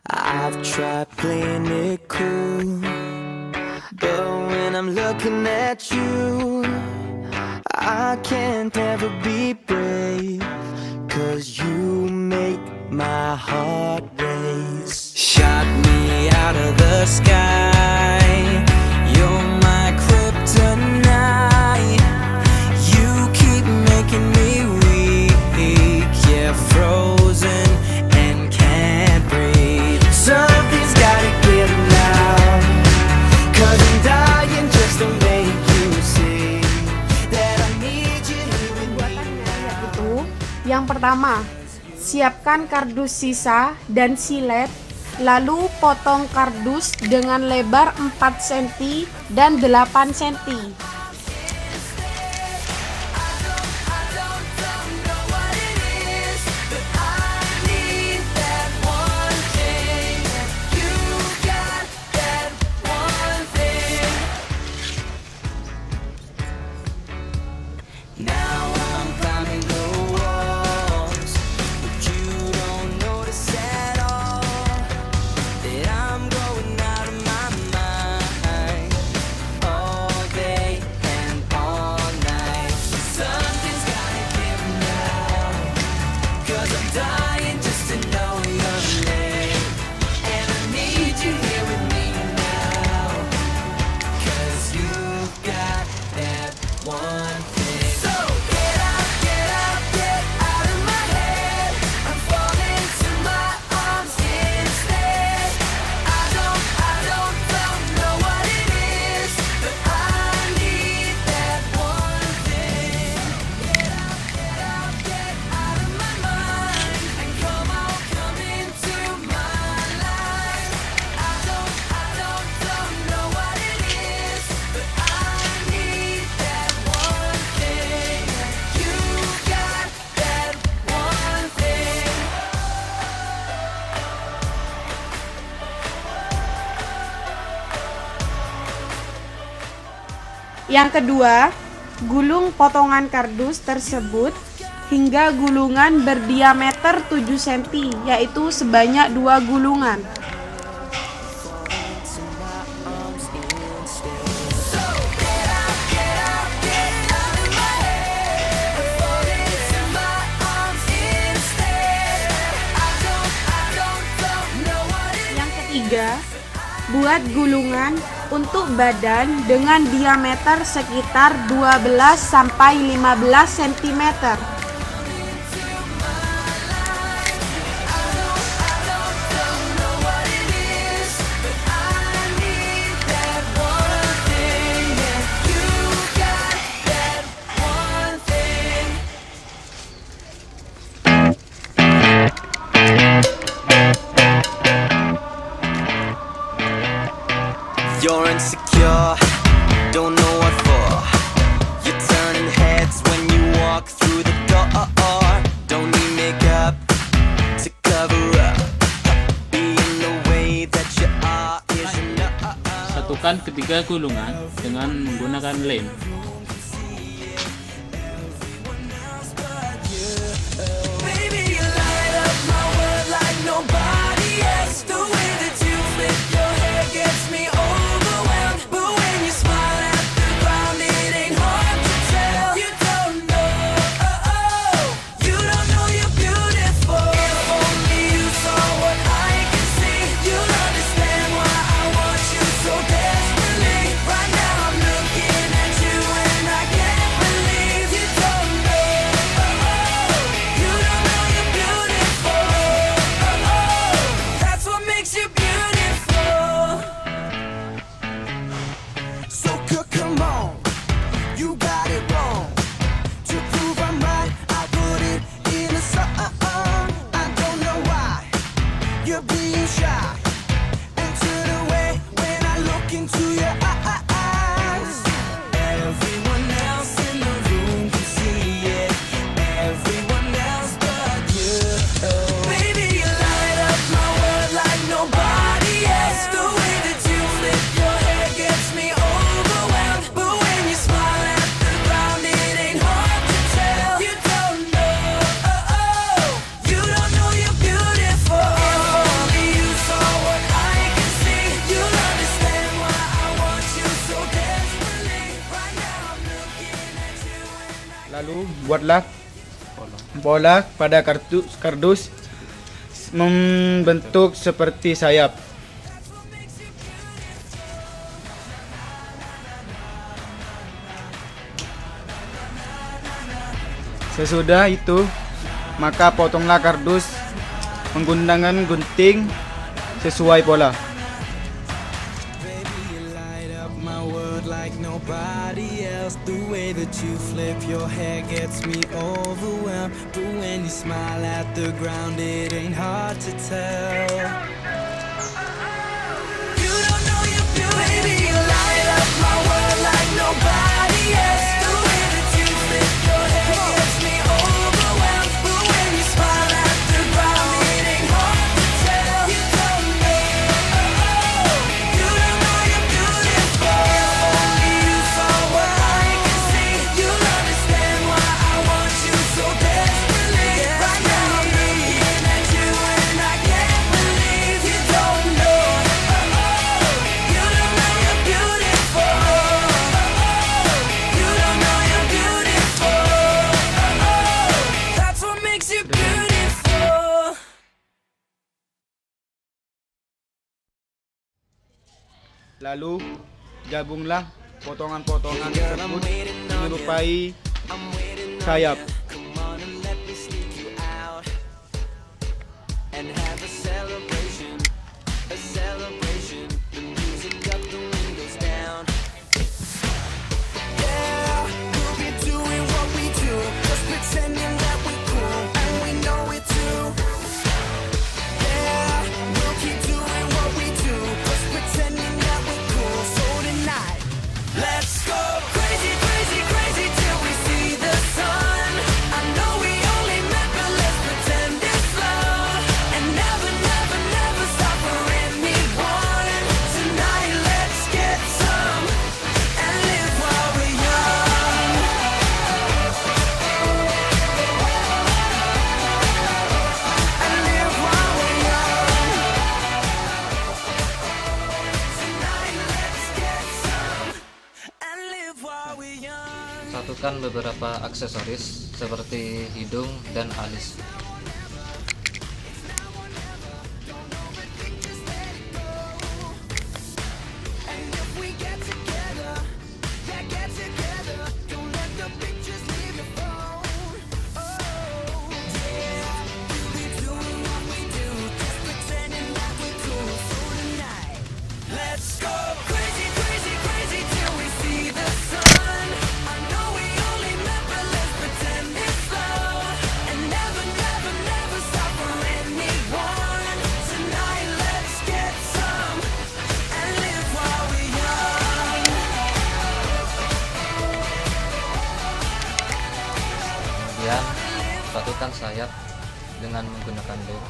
I've tried playing it cool, but when I'm looking at you, I can't ever be brave, 'cause you make my heart race. Shot me out of the sky, you're my kryptonite. You keep making me weak, yeah, frozen and can't breathe. Something's gotta give now, 'cause I'm dying just to make you see that I need you here with me now. Itu yang pertama, siapkan kardus sisa dan silet, lalu potong kardus dengan lebar 4 cm dan 8 cm. Dying just to know your name, and I need you here with me now, 'cause you've got that one thing. So get out of my head. I'm falling to my arms instead. I don't know what it is, but I need that one thing. Get out of my mind. Come into my life. I don't know what it is, but I need that one thing. You got that one thing. Yang kedua, gulung potongan kardus tersebut hingga gulungan berdiameter 7 cm, yaitu sebanyak 2 gulungan. Yang ketiga, buat gulungan untuk badan dengan diameter sekitar 12 sampai 15 cm. You're insecure, don't know what for. You're turning heads when you walk through the door. Don't need makeup to cover up. Being the way that you are is enough. Satukan ketiga gulungan dengan menggunakan lem. Baby, you light up my world like nobody else. The way that you flip your hair gets me overwhelmed. But when you smile at the ground, it ain't hard to tell. You don't know you're beautiful. If only you saw what I can see, you'll understand why I want you so desperately. Right now I'm looking at you and I can't believe you don't know you're beautiful. That's what makes you beautiful. So come on, you got it wrong. To prove I'm right, I put it in a song. I don't know why you're being shy and turn away when I look into your eyes. Everyone else in the room can see it. Everyone else but you. Baby, you light up my world like nobody else. The way that you flip your hair gets me overwhelmed. But when you smile at the ground, it ain't hard to tell. You don't know you're beautiful. If only you saw buatlah pola pada kardus membentuk seperti sayap. Sesudah itu, maka potonglah kardus menggunakan gunting sesuai pola. My world like nobody else. The way that you flip your hair gets me overwhelmed. But when you smile at the ground, it ain't hard to tell. You don't know you're beautiful. Baby, you light up my world like nobody else. The way that you flip your hair gets me overwhelmed. But when you smile at the ground, it ain't hard to tell. You don't know. You don't know you're beautiful. Only you saw what I can see. You'll understand why I want you so desperately. Right now I'm looking at you and I can't believe you don't know. You don't know you're beautiful. You don't know you're beautiful. That's what makes you beautiful. Lalu gabunglah potongan-potongan tersebut menyerupai sayap. Come on and let me sneak you out and have a celebration, a celebration. The music up, the windows down. Yeah, we'll be doing what we do, just pretending that we're cool, and we know it too. Yeah, we'll keep doing what we do, just pretending that we're cool. So tonight, let's go crazy, crazy, crazy till we see the sun. I know we only met, but let's pretend it's love, and never, never, never stop for anyone. Tonight, let's get some and live while we're young. And live while we're young. Tonight, let's get some and live while we're young. Satukan beberapa aksesoris seperti hidung dan alis. And if we get together, yeah, get together. Don't let the pictures leave your phone. Oh, yeah, we'll be doing what we do, just pretending that we're cool. So tonight, let's go crazy, crazy, crazy till we see the sun. I know we only met, but let's pretend it's love, and never, never, never stop for anyone. Tonight, let's get some and live while we're young. Kemudian satukan sayap dengan menggunakan lem.